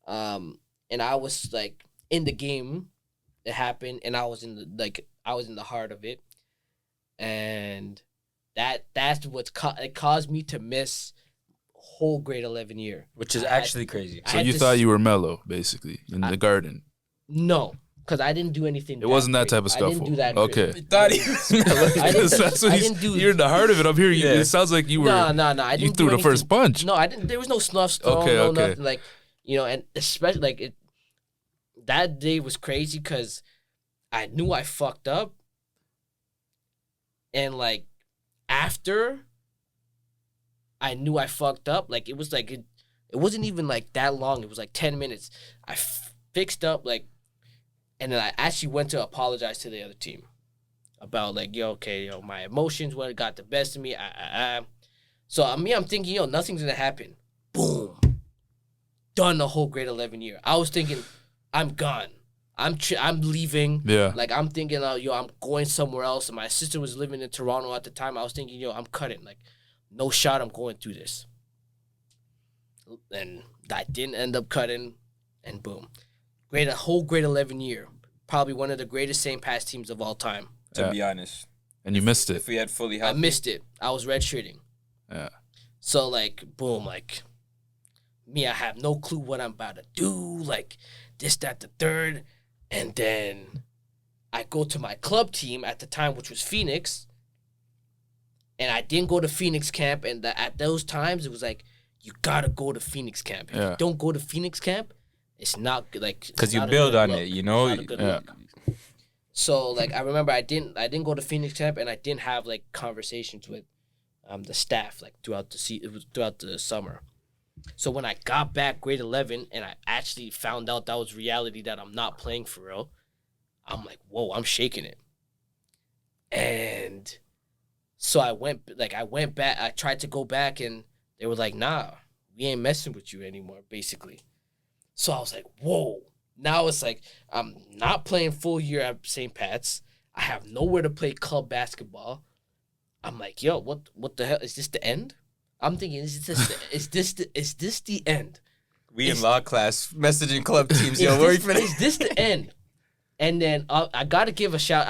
and I was in the game. It happened, and I was in the heart of it, and that's what it caused me to miss whole grade 11 year, which is actually crazy. So you thought you were mellow, basically, in the garden? No, because I didn't do anything. It wasn't that type of scuffle. I didn't do that. Okay. You thought he was mellow. You're in the heart of it. I'm hearing you. It sounds like you were. No. I didn't. You threw the first punch. No, I didn't. There was no snuff thrown. Okay. Nothing, and especially that day was crazy because I knew I fucked up, and after I knew I fucked up, it was it wasn't even that long. It was 10 minutes. I fixed up and then I actually went to apologize to the other team about my emotions got the best of me. So I'm thinking, nothing's gonna happen. Boom, done the whole grade 11 year. I was thinking, I'm gone. I'm leaving. Yeah. I'm thinking, I'm going somewhere else. And my sister was living in Toronto at the time. I was thinking, I'm cutting. No shot, I'm going through this. And I didn't end up cutting, and boom. Whole grade 11 year. Probably one of the greatest St. Pat's teams of all time. To be honest. And you missed it. If we had fully healthy. I missed it. I was redshirting. Yeah. So, boom, me, I have no clue what I'm about to do, this, that, the third. And then I go to my club team at the time, which was Phoenix. And I didn't go to Phoenix camp, and at those times, it was you gotta go to Phoenix camp. If you don't go to Phoenix camp, it's not because you build on it, Yeah. So I remember I didn't go to Phoenix camp, and I didn't have conversations with the staff throughout the summer. So when I got back grade 11, and I actually found out that was reality, that I'm not playing for real, I'm whoa, I'm shaking it, and. So I went back. I tried to go back, and they were nah, we ain't messing with you anymore, basically. So I was whoa. Now it's I'm not playing full year at St. Pat's. I have nowhere to play club basketball. I'm yo, what the hell? Is this the end? I'm thinking, is this the end? We in law class messaging club teams, yo, where you finished? Is this the end? And then I gotta give a shout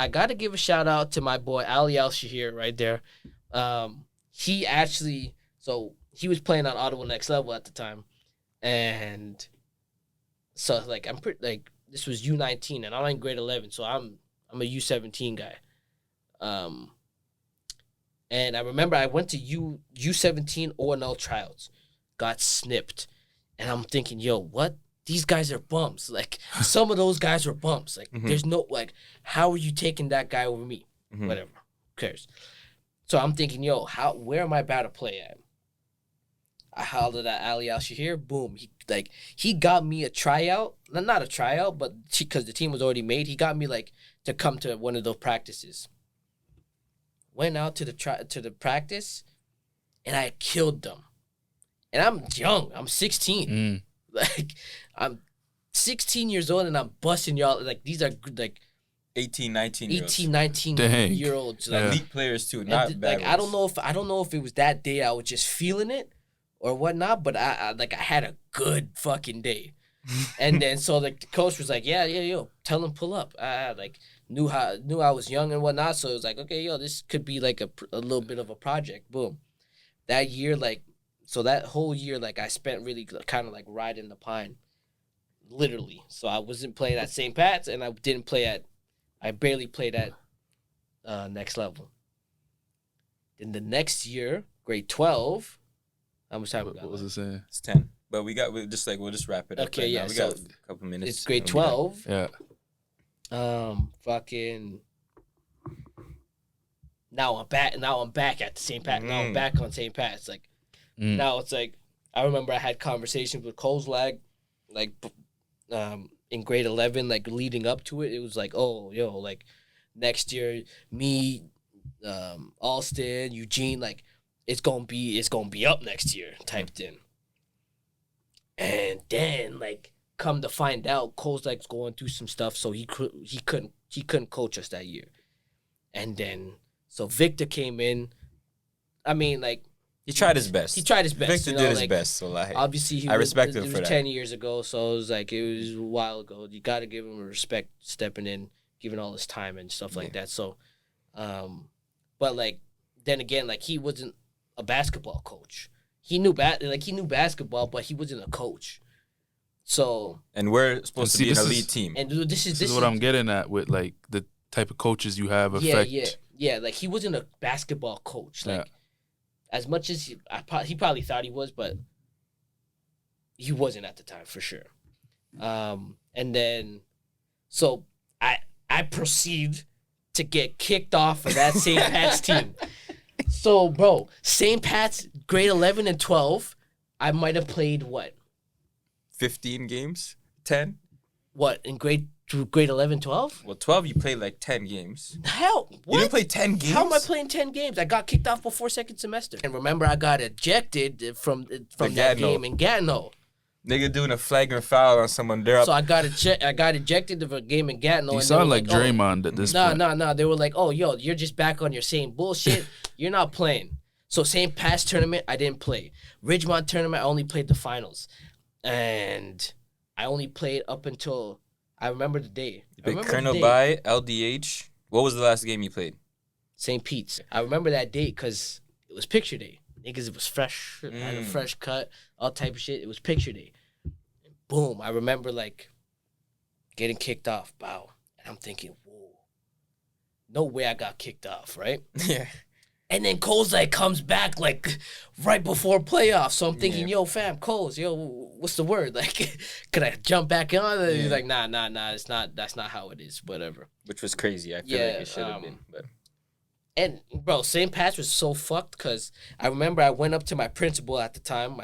out to my boy Ali Al Shahir right there. He actually, so he was playing on Ottawa Next Level at the time, and so I'm pretty this was U19, and I'm in grade 11, so I'm a U17 guy. And I remember I went to U17 ONL tryouts, got snipped, and I'm thinking, yo, what? These guys are bumps. Some of those guys were bumps. There's no, how are you taking that guy over me? Whatever. Who cares? So I'm thinking, yo, where am I about to play at? I hollered at Ali Al Shahir. Boom. He got me a tryout. Not a tryout, but because the team was already made, he got me like to come to one of those practices. Went out to the practice, and I killed them. And I'm young. I'm 16. Like, I'm 16 years old, and I'm busting y'all. Like, these are like 18, 19 year olds. Like, elite players too, not bad like ones. I don't know if it was that day I was just feeling it or whatnot, but I had a good fucking day. And then so like the coach was like, yeah, yo, tell him pull up. I knew I was young and whatnot, so it was like, okay, yo, this could be like a little bit of a project. Boom. That year, so that whole year, I spent really kind of riding the pine, literally. So I wasn't playing at St. Pat's, and I barely played at next level. Then the next year, grade 12, how much time we got? What was it saying? It's 10. But we'll just wrap it up. Okay, right yeah. Now. We got a couple minutes. It's grade 12. Yeah. Fucking. Now I'm back at the St. Pat. Now I'm back on St. Pat's. Now it's I remember I had conversations with Kozlag, in grade 11, leading up to it. It was oh, yo, next year, me, Alston, Eugene, it's gonna be up next year type thing. And then come to find out, Kozlag's going through some stuff, so he couldn't coach us that year. And then so Victor came in. I mean, he tried his best. Victor did his best. So obviously, I respect him for that. It was 10 years ago, so it was it was a while ago. You got to give him respect, stepping in, giving all his time and stuff like that. So, but then again, he wasn't a basketball coach. He knew basketball, but he wasn't a coach. So, and we're supposed to be an elite team. And this is what I'm getting at with the type of coaches you have affect. Yeah. He wasn't a basketball coach. As much as he probably thought he was, but he wasn't at the time for sure. And then, so I proceed to get kicked off of that St. Pat's team. So, bro, St. Pat's grade 11 and 12, I might have played what? 15 games? 10? What, in grade 11, 12? Well, 12, you played 10 games. Hell, what? You didn't play 10 games? How am I playing 10 games? I got kicked off before second semester. And remember, I got ejected from that game in Gatineau. Nigga doing a flagrant foul on someone. So I got ejected of a game in Gatineau. You sound like Draymond at this point. Nah. They were like, oh, yo, you're just back on your same bullshit. You're not playing. So St. Pat's tournament, I didn't play. Ridgemont tournament, I only played the finals. And I only played up until, I remember the day. Colonel By, LDH. What was the last game you played? St. Pete's. I remember that day because it was picture day. Niggas, it was fresh. I had a fresh cut, all type of shit. It was picture day. And boom, I remember getting kicked off. Bow. And I'm thinking, whoa. No way I got kicked off, right? Yeah. And then Coles comes back right before playoffs. So I'm thinking, yo, fam, Coles, yo, what's the word? Could I jump back on? And he's like, nah, that's not how it is, whatever. Which was crazy. I feel like it should have been. But. And, bro, St. Pat's was so fucked because I remember I went up to my principal at the time,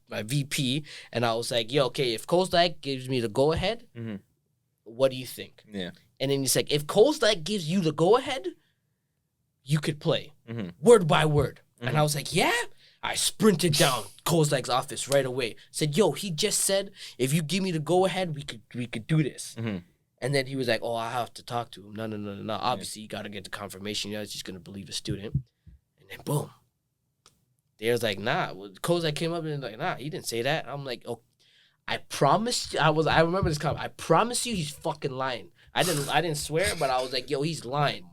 my VP, and I was like, yo, okay, if Kozlak gives me the go-ahead, what do you think? Yeah. And then he's like, if Kozlak gives you the go-ahead, you could play, word by word. And I was like, yeah? I sprinted down Kozlak's office right away. Said, yo, he just said, if you give me the go-ahead, we could do this. And then he was like, oh, I have to talk to him. No. Obviously, you got to get the confirmation. You're just going to believe a student. And then, boom. They was like, nah. Well, Kozak came up and like, nah, he didn't say that. I'm like, oh, I promise you. I remember this comment. I promise you he's fucking lying. I didn't swear, but I was like, yo, he's lying.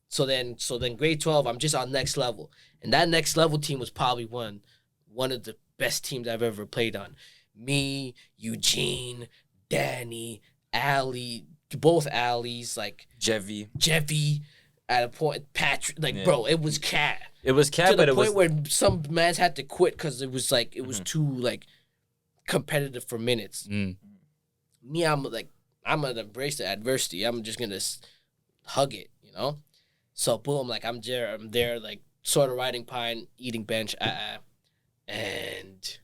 So then grade 12, I'm just on next level. And that next level team was probably one of the best teams I've ever played on. Me, Eugene, Danny, Ali, both Ali's, Jeffy, at a point, Patrick, bro, it was cat. It was cat, to the point where some mans had to quit because it was was too competitive for minutes. Me, I'm gonna embrace the adversity. I'm just gonna hug it, you know. So boom, I'm there, sort of riding pine, eating bench. and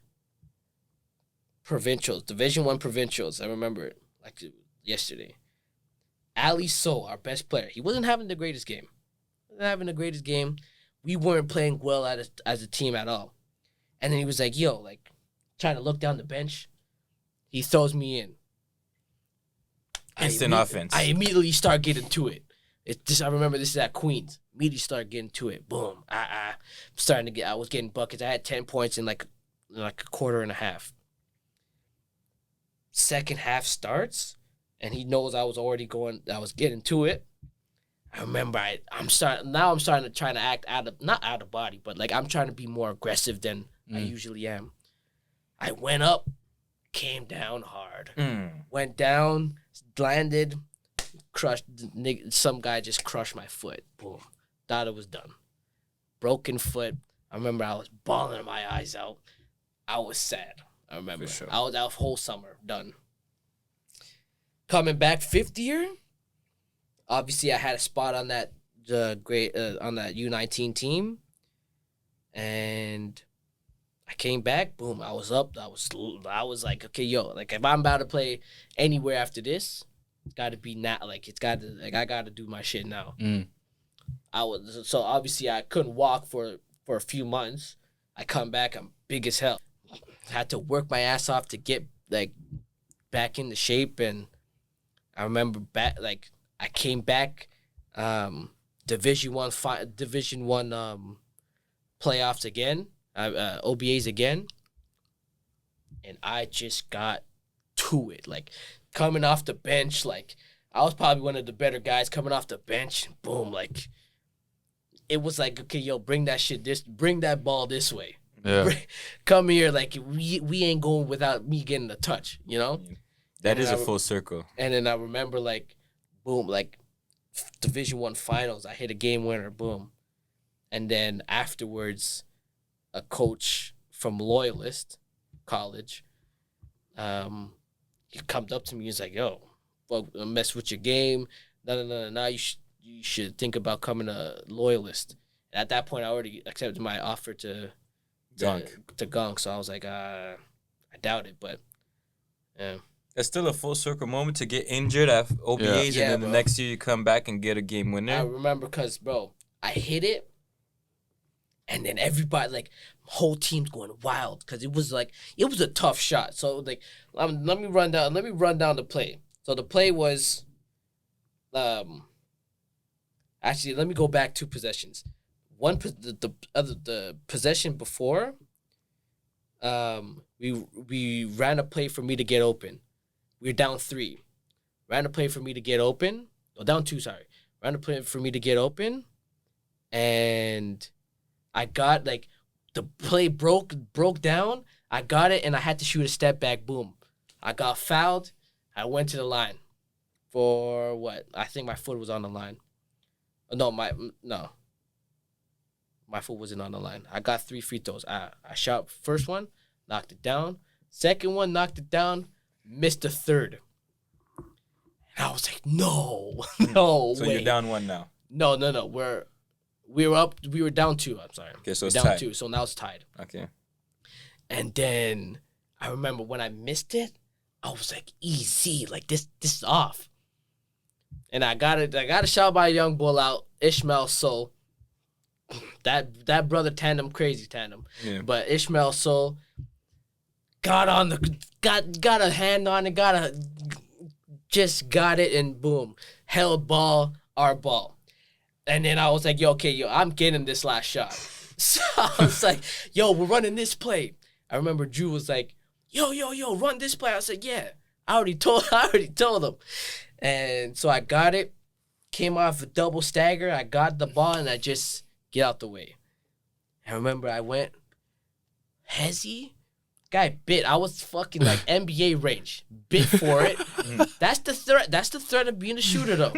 provincials, Division I provincials. I remember it like yesterday. Ali So, our best player, he wasn't having the greatest game. We weren't playing well as a team at all. And then he was like, yo, like, trying to look down the bench. He throws me in. Instant offense. I immediately start getting to it. I remember this is at Queens. Immediately start getting to it. Boom. I was getting buckets. I had 10 points in like a quarter and a half. Second half starts, and he knows I was getting to it. I remember I'm starting to try to act not out of body, but like I'm trying to be more aggressive than I usually am. I went up, came down hard. Went down, landed, crushed. Some guy just crushed my foot. Boom. Thought it was done. Broken foot. I remember I was bawling my eyes out. I was sad. I remember. For sure. I was out whole summer. Done. Coming back fifth year, obviously I had a spot on that on that U19 team, and I came back. Boom! I was up. I was like, okay, yo, like if I'm about to play anywhere after this, it's got to be now. Like I got to do my shit now. So obviously I couldn't walk for a few months. I come back. I'm big as hell. Had to work my ass off to get like back into shape, and I remember I came back, Division One playoffs again, OBAs again, and I just got to it. Like coming off the bench, like I was probably one of the better guys coming off the bench. Boom, like it was like, okay, yo, bring that ball this way. Yeah. Come here, like we ain't going without me getting a touch, you know? That is a full circle. And then I remember like, boom, like Division I finals, I hit a game winner, boom. And then afterwards, a coach from Loyalist College, he comes up to me, he's like, yo, fuck, mess with your game. No, you should think about coming a Loyalist. And at that point, I already accepted my offer to Gunk. So I was like, I doubt it, but yeah. It's still a full circle moment to get injured at OBAs, and then the next year you come back and get a game winner. I remember because, bro, I hit it, and then everybody, like, whole team's going wild because it was a tough shot. So like, let me run down the play. So the play was, actually, let me go back 2 possessions. The possession before, we ran a play for me to get open. We were down 3. Ran a play for me to get open. Oh, down 2, sorry. Ran a play for me to get open, and I got like the play broke down. I got it, and I had to shoot a step back. Boom! I got fouled. I went to the line for what? I think my foot was on the line. My foot wasn't on the line. I got 3 free throws. I shot first one, knocked it down. Second one, knocked it down, missed the third. And I was like, no So way. you're down 1 now. No. We were down 2. I'm sorry. Okay, so it's down tied. 2. So now it's tied. Okay. And then I remember when I missed it, I was like, easy, like this is off. And I got a shot by a young bull out, Ishmael Soul. That brother tandem, crazy tandem. Yeah. But Ishmael Soul got a hand on it, got it, and boom, held ball, our ball. And then I was like, yo, I'm getting this last shot. So I was like, yo, we're running this play. I remember Drew was like, yo, run this play. I said, yeah, I already told him. And so I got it, came off a double stagger. I got the ball, and I just get out the way. I remember I went, Hezzy, guy bit. I was fucking like NBA range. Bit for it. That's the threat of being a shooter, though.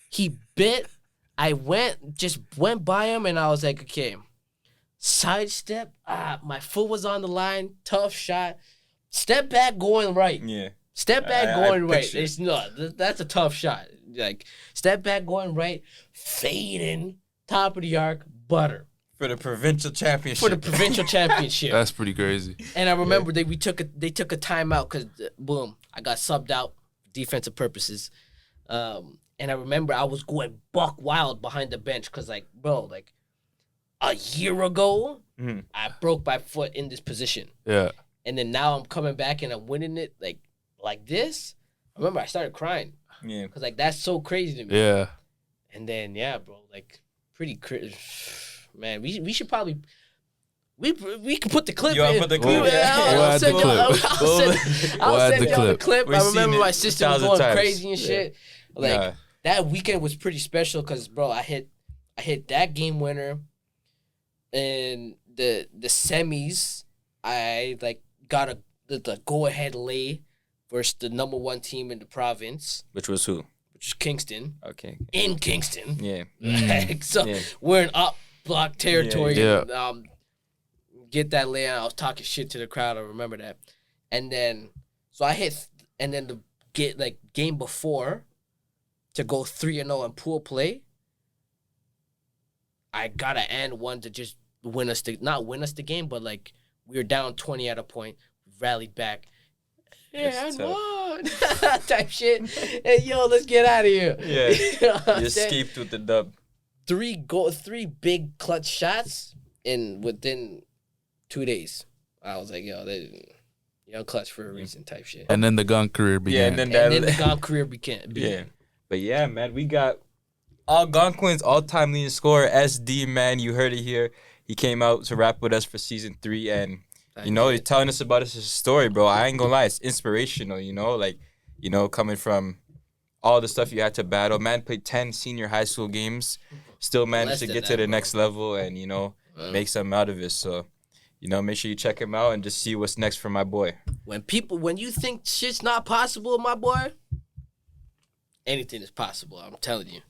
He bit. I went by him, and I was like, okay, sidestep. My foot was on the line. Tough shot. Step back going right. Yeah. Step back going right. picture. It's not. That's a tough shot. Like step back going right, fading, top of the arc, butter. For the provincial championship. That's pretty crazy. And I remember they took a timeout because boom, I got subbed out for defensive purposes. And I remember I was going buck wild behind the bench because a year ago I broke my foot in this position. Yeah. And then now I'm coming back and I'm winning it like this. I remember I started crying. Yeah. Because that's so crazy to me. Yeah. And then bro, pretty crazy. Man, we should probably we can put the clip in. You want to put the clip in? I'll send y'all the clip. I remember my sister was going crazy and shit. That weekend was pretty special because, bro, I hit that game winner. In the semis, I got the go ahead lay versus the number 1 team in the province. Which was who? Which is Kingston. Okay. In Kingston. Yeah. We're in up block territory. Yeah. And, get that lay out. I was talking shit to the crowd. I remember that. And then so I hit, and then the game before to go 3-0 in pool play. I got an and one to just not win us the game, but we were down 20 at a point, rallied back. Yeah, and won. Type shit. Hey, yo, let's get out of here. Yeah. You escaped with the dub. 3 big clutch shots within 2 days. I was like, yo, young clutch for a reason type shit. And then the gun career began. And then the gun career began. Yeah. But yeah, man, we got Algonquin's all-time leading scorer, SD, man. You heard it here. He came out to rap with us for season 3, and he's telling us about his story, bro. I ain't gonna lie, it's inspirational, coming from all the stuff you had to battle. Man played 10 senior high school games, still managed to get to the next level and, make something out of it. So, make sure you check him out and just see what's next for my boy. When you think shit's not possible, my boy, anything is possible, I'm telling you.